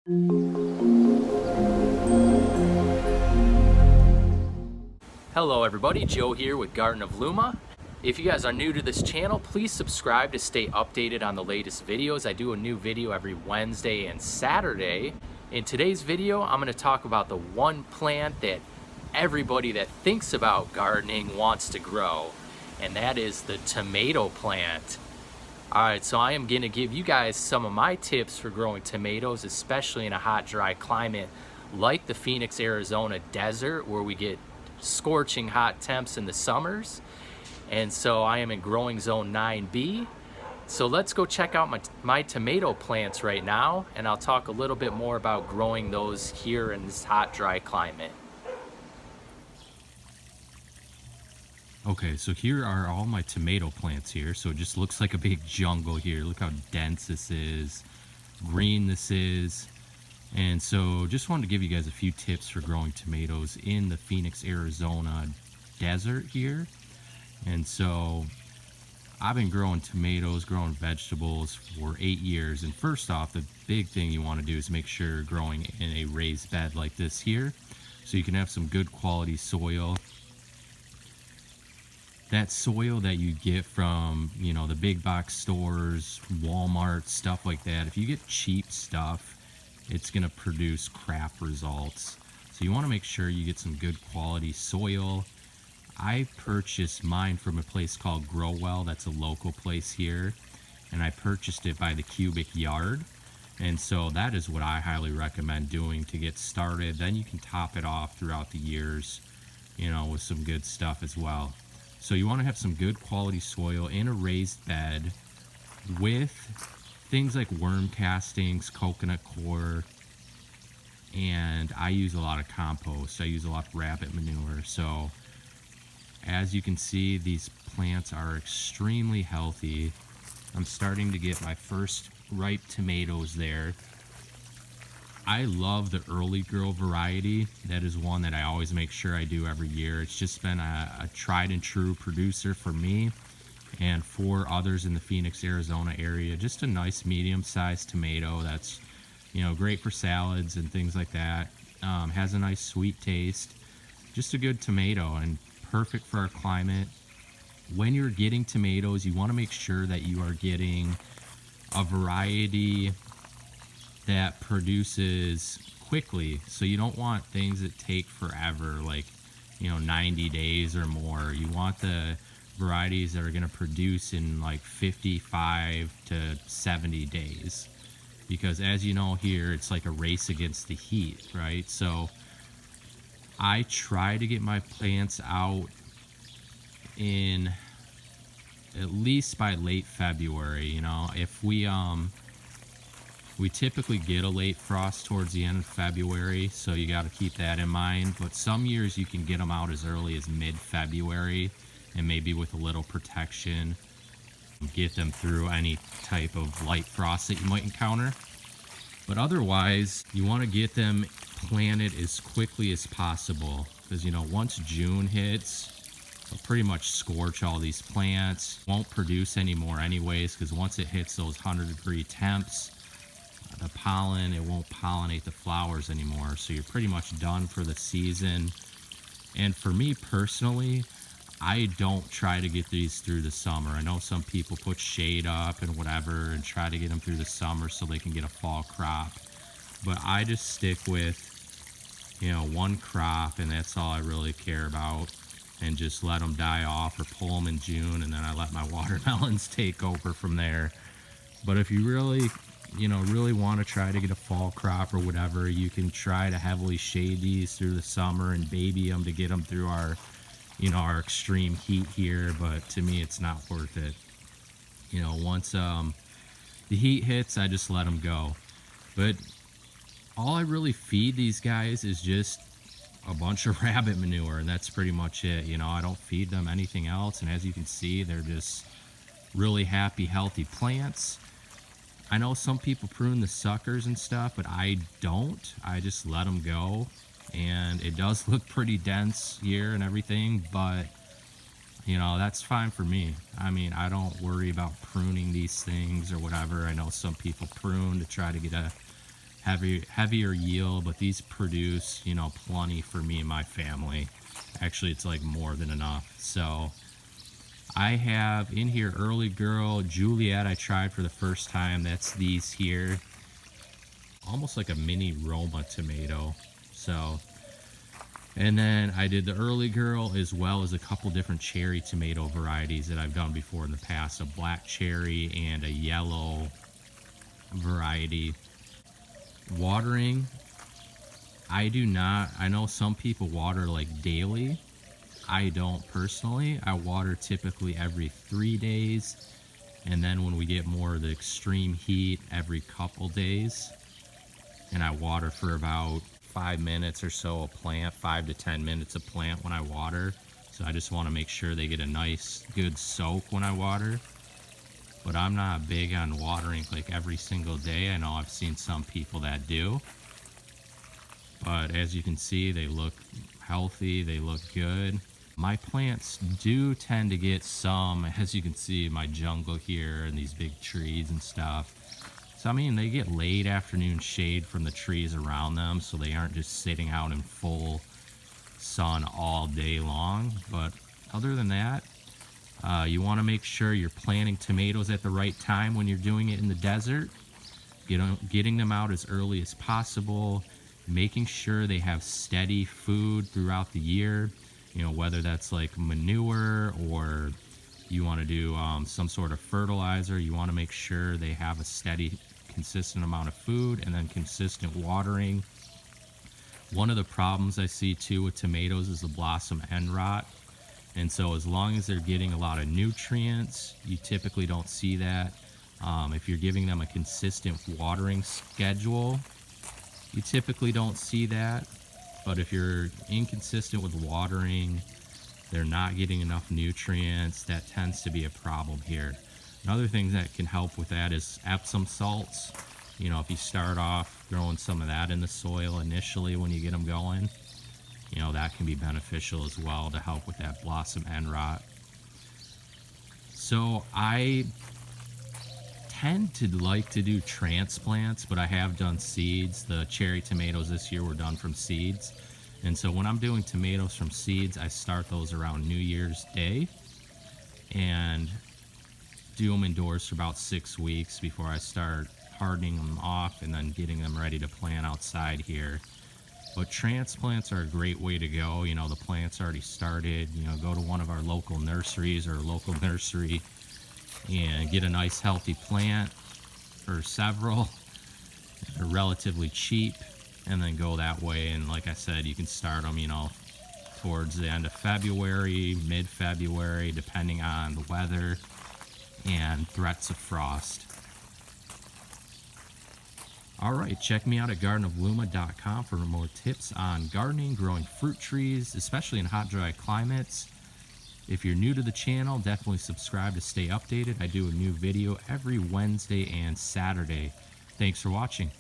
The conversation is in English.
Hello everybody, Joe here with Garden of Luma. If you guys are new to this channel, please subscribe to stay updated on the latest videos. I do a new video every Wednesday and Saturday. In today's video, I'm going to talk about the one plant that everybody that thinks about gardening wants to grow, and that is the tomato plant. Alright, so I am going to give you guys some of my tips for growing tomatoes, especially in a hot, dry climate like the Phoenix, Arizona desert, where we get scorching hot temps in the summers. And so I am in growing zone 9B. So let's go check out my tomato plants right now, and I'll talk a little bit more about growing those here in this hot, dry climate. Okay, so here are all my tomato plants here. So it just looks like a big jungle here. Look how dense this is, green this is. And so just wanted to give you guys a few tips for growing tomatoes in the Phoenix, Arizona desert here. And so I've been growing tomatoes, growing vegetables for 8 years. And first off, the big thing you want to do is make sure you're growing in a raised bed like this here, so you can have some good quality soil. That soil that you get from, you know, the big box stores, Walmart, stuff like that, if you get cheap stuff, it's going to produce crap results. So you want to make sure you get some good quality soil. I purchased mine from a place called Grow Well. That's a local place here, and I purchased it by the cubic yard. And so that is what I highly recommend doing to get started. Then you can top it off throughout the years, you know, with some good stuff as well. So you want to have some good quality soil in a raised bed with things like worm castings, coconut coir, and I use a lot of compost. I use a lot of rabbit manure. So as you can see, these plants are extremely healthy. I'm starting to get my first ripe tomatoes there. I love the early grow variety. That is one that I always make sure I do every year. It's just been a tried and true producer for me and for others in the Phoenix, Arizona area. Just a nice medium-sized tomato that's, you know, great for salads and things like that. Has a nice sweet taste. Just a good tomato and perfect for our climate. When you're getting tomatoes, you want to make sure that you are getting a variety that produces quickly. So you don't want things that take forever, like, you know, 90 days or more. You want the varieties that are going to produce in like 55 to 70 days, because as you know here, it's like a race against the heat, right? So I try to get my plants out in at least by late February. You know, if we typically get a late frost towards the end of February, so you got to keep that in mind. But some years you can get them out as early as mid-February, and maybe with a little protection, get them through any type of light frost that you might encounter. But otherwise, you want to get them planted as quickly as possible, because, you know, once June hits, it'll pretty much scorch all these plants. Won't produce anymore anyways, because once it hits those 100-degree temps, the pollen, it won't pollinate the flowers anymore. So you're pretty much done for the season. And for me personally, I don't try to get these through the summer. I know some people put shade up and whatever and try to get them through the summer so they can get a fall crop. But I just stick with, you know, one crop, and that's all I really care about, and just let them die off or pull them in June, and then I let my watermelons take over from there. But if you really, you know, really want to try to get a fall crop or whatever, you can try to heavily shade these through the summer and baby them to get them through our, you know, our extreme heat here. But to me, it's not worth it. You know, once the heat hits, I just let them go. But all I really feed these guys is just a bunch of rabbit manure, and that's pretty much it. You know, I don't feed them anything else, and as you can see, they're just really happy, healthy plants. I know some people prune the suckers and stuff, but I don't. I just let them go, and it does look pretty dense here and everything, but you know, that's fine for me. I mean, I don't worry about pruning these things or whatever. I know some people prune to try to get a heavier yield, but these produce, you know, plenty for me and my family. Actually, it's like more than enough. So I have in here Early Girl, Juliet I tried for the first time. That's these here. Almost like a mini Roma tomato. So, and then I did the Early Girl as well as a couple different cherry tomato varieties that I've done before in the past. A black cherry and a yellow variety. Watering, I do not. I know some people water like daily. I don't personally. I water typically every 3 days, and then when we get more of the extreme heat, every couple days. And I water for about 5 minutes or so a plant, 5 to 10 minutes a plant when I water. So I just want to make sure they get a nice good soak when I water. But I'm not big on watering like every single day. I know I've seen some people that do. But as you can see, they look healthy, they look good. My plants do tend to get some, as you can see, my jungle here and these big trees and stuff. So I mean, they get late afternoon shade from the trees around them, so they aren't just sitting out in full sun all day long. But other than that, you want to make sure you're planting tomatoes at the right time when you're doing it in the desert. Getting them out as early as possible, making sure they have steady food throughout the year, you know, whether that's like manure or you want to do some sort of fertilizer. You want to make sure they have a steady, consistent amount of food and then consistent watering. One of the problems I see too with tomatoes is the blossom end rot. And so as long as they're getting a lot of nutrients, you typically don't see that. If you're giving them a consistent watering schedule, you typically don't see that. But if you're inconsistent with watering, they're not getting enough nutrients, that tends to be a problem here. Another thing that can help with that is Epsom salts. You know, if you start off throwing some of that in the soil initially when you get them going, you know, that can be beneficial as well to help with that blossom end rot. So I tend to like to do transplants, but I have done seeds. The cherry tomatoes this year were done from seeds. And so when I'm doing tomatoes from seeds, I start those around New Year's Day and do them indoors for about 6 weeks before I start hardening them off and then getting them ready to plant outside here. But transplants are a great way to go. You know, the plant's already started. You know, go to one of our local nurseries or a local nursery and get a nice healthy plant for several. They're relatively cheap, and then go that way. And like I said, you can start them, you know, towards the end of February, mid-February, depending on the weather and threats of frost. All right, check me out at gardenofluma.com for more tips on gardening, growing fruit trees, especially in hot, dry climates. If you're new to the channel, definitely subscribe to stay updated. I do a new video every Wednesday and Saturday. Thanks for watching.